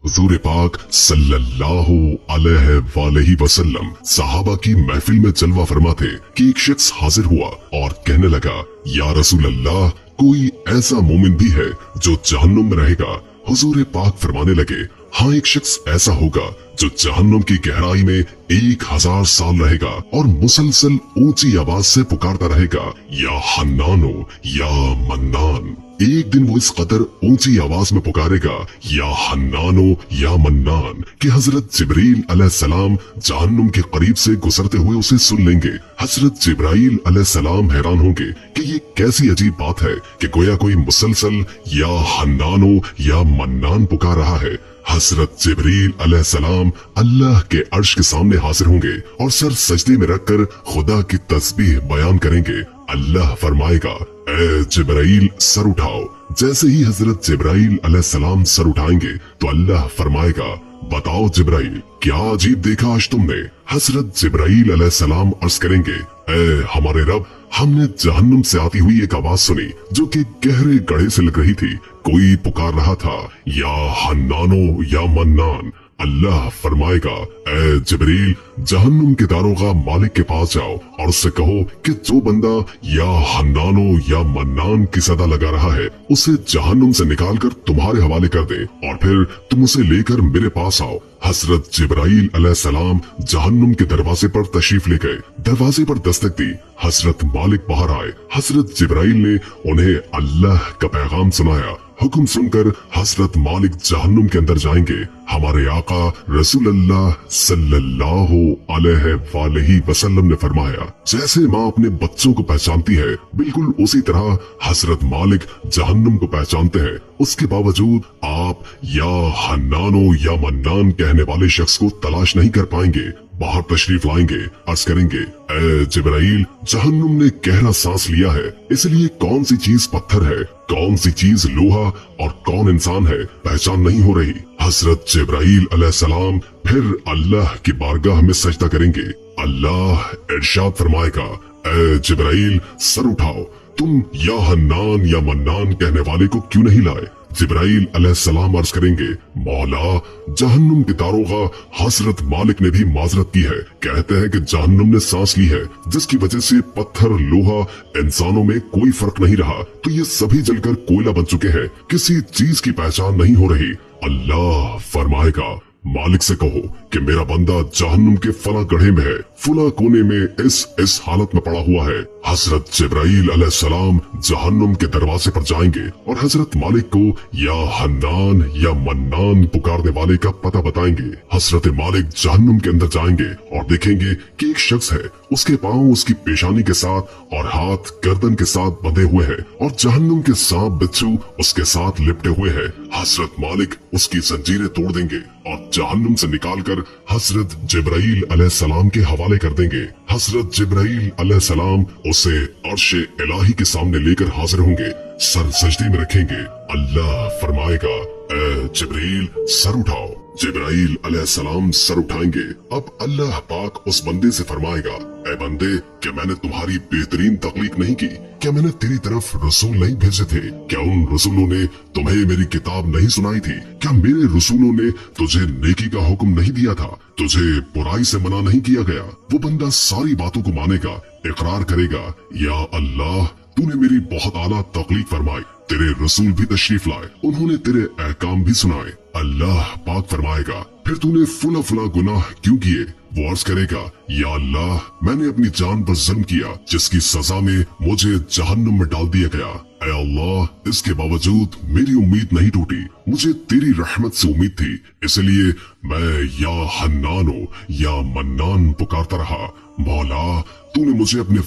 हुजूर पाक सल्लल्लाहु अलैहि वसल्लम सहाबा की महफिल में जलवा फरमा थे कि एक शख्स हाजिर हुआ और कहने लगा, या रसूल अल्लाह, कोई ऐसा मोमिन भी है जो जहन्नुम में रहेगा? हुजूर पाक फरमाने लगे, हाँ, एक शख्स ऐसा होगा जो जहन्नुम की गहराई में 1000 साल रहेगा और मुसलसल ऊंची आवाज से पुकारता रहेगा, या हन्नानो या मन्नान। एक दिन वो इस कदर ऊंची आवाज में पुकारेगा, या हन्नानो या मन्नान, कि हजरत जिब्रील अलैहिस्सलाम जहन्नुम के करीब से गुजरते हुए उसे सुन लेंगे। हजरत जिब्राइल अलैहिस्सलाम हैरान होंगे कि ये कैसी अजीब बात है कि गोया कोई मुसलसल या हन्नानो या मन्नान पुकार रहा है। हजरत जिब्रील अलैहिस्सलाम अल्लाह के अर्श के सामने हाजिर होंगे और सर सजदे में रखकर खुदा की तस्बीह बयान करेंगे। अल्लाह फरमाएगा, ए जिब्राइल, सर उठाओ। जैसे ही हजरत जिब्राइल अलैहिस्सलाम सर उठाएंगे तो अल्लाह फरमाएगा, बताओ जिब्राइल, क्या अजीब देखा आज तुमने? हजरत जिब्राइल अलैहिस्सलाम अर्ज करेंगे, ए हमारे रब, हमने जहन्नुम से आती हुई एक आवाज सुनी जो कि गहरे गड्ढे से लग रही थी। कोई पुकार रहा था, या हन्नानो या मन्नान। अल्लाह फरमाएगा, ए जिब्रील, जहन्नुम के दारोगा मालिक के पास जाओ और उससे कहो कि जो बंदा या हन्नानो या मन्नान की सदा लगा रहा है उसे जहन्नुम से निकालकर तुम्हारे हवाले कर दे और फिर तुम उसे लेकर मेरे पास आओ। हजरत जिब्राइल अलैहिस्सलाम जहन्नुम के दरवाजे पर तशरीफ ले गए। दरवाजे पर दस्तक दी। हजरत मालिक बाहर आए। हजरत जिब्राइल ने उन्हें अल्लाह का पैगाम सुनाया। हुक्म सुनकर हजरत मालिक जहन्नुम के अंदर जाएंगे। हमारे आका रसूलुल्लाह सल्लल्लाहु अलैहि वसल्लम ने फरमाया, जैसे माँ अपने बच्चों को पहचानती है, बिल्कुल उसी तरह हजरत मालिक जहन्नुम को पहचानते हैं। उसके बावजूद आप या हन्नानो या मन्नान कहने वाले शख्स को तलाश नहीं कर पाएंगे। बाहर तशरीफ लाएंगे, अर्ज करेंगे, ए जिब्राइल, जहन्नुम ने गहरा सांस लिया है, इसलिए कौन सी चीज पत्थर है, कौन सी चीज लोहा और कौन इंसान है, पहचान नहीं हो रही। हजरत जिब्राइल अलैहिस्सलाम फिर अल्लाह की बारगाह में सजदा करेंगे। अल्लाह इरशाद फरमाएगा, ए जिब्राइल, सर उठाओ, तुम या हन्नान या मन्नान कहने वाले को क्यों नहीं लाए? जिब्राइल अलैहिस्सलाम अर्ज करेंगे, मौला, जहन्नुम के दारोगा हजरत मालिक ने भी माजरत की है। कहते हैं कि जहन्नुम ने सांस ली है जिसकी वजह से पत्थर, लोहा, इंसानों में कोई फर्क नहीं रहा, तो ये सभी जलकर कोयला बन चुके हैं, किसी चीज की पहचान नहीं हो रही। अल्लाह फरमाएगा, मालिक से कहो कि मेरा बंदा जहन्नुम के फला गड्ढे में है, फुला कोने में इस हालत में पड़ा हुआ है। हजरत जिब्राइल अलैहिस्सलाम जहन्नुम के दरवाजे पर जाएंगे और हजरत मालिक को या हन्नान या मन्नान पुकारने वाले का पता बताएंगे। हजरत मालिक जहन्नुम के अंदर जाएंगे और देखेंगे कि एक शख्स है, उसके पांव उसकी पेशानी के साथ और हाथ गर्दन के साथ बंधे हुए हैं और जहन्नुम के सांप बिच्छू उसके साथ लिपटे हुए हैं। हजरत मालिक उसकी जंजीरें तोड़ देंगे और जहन्नुम से निकालकर हजरत जिब्राइल अलैहिस्सलाम के हवाले कर देंगे। हजरत जिब्राइल अलैहिस्सलाम उसे अर्शे इलाही के सामने लेकर हाजिर होंगे, सर सजदे में रखेंगे। अल्लाह फरमाएगा, ए जिब्रील, सर उठाओ। जिब्राइल अलैहिस्सलाम सर उठाएंगे। अब अल्लाह पाक उस बंदे से फरमाएगा, ए बंदे, क्या मैंने तुम्हारी बेहतरीन तख्लीक नहीं की? क्या मैंने तेरी तरफ रसूल नहीं भेजे थे? क्या उन रसूलों ने तुम्हें मेरी किताब नहीं सुनाई थी? क्या मेरे रसूलों ने तुझे नेकी का हुक्म नहीं दिया था? तुझे बुराई से मना नहीं किया गया? वो बंदा सारी बातों को मानेगा, इकरार करेगा, या अल्लाह, तूने मेरी बहुत आला तख्लीक फरमाई, तेरे रसूल भी तशरीफ लाए, उन्होंने तेरे अहकाम भी सुनाए। अल्लाह पाक फरमाएगा, फिर तूने फुला फुला गुनाह क्यों किए? वो अर्ज करेगा, या अल्लाह, मैंने अपनी जान पर जुल्म किया जिसकी सजा में मुझे जहन्नुम में डाल दिया गया। ऐ अल्लाह, इसके बावजूद मेरी उम्मीद नहीं टूटी, मुझे तेरी रहमत से उम्मीद थी, इसलिए मैं या हन्नानो या मन्नान पुकारता रहा। मौला, तूने मुझे अपने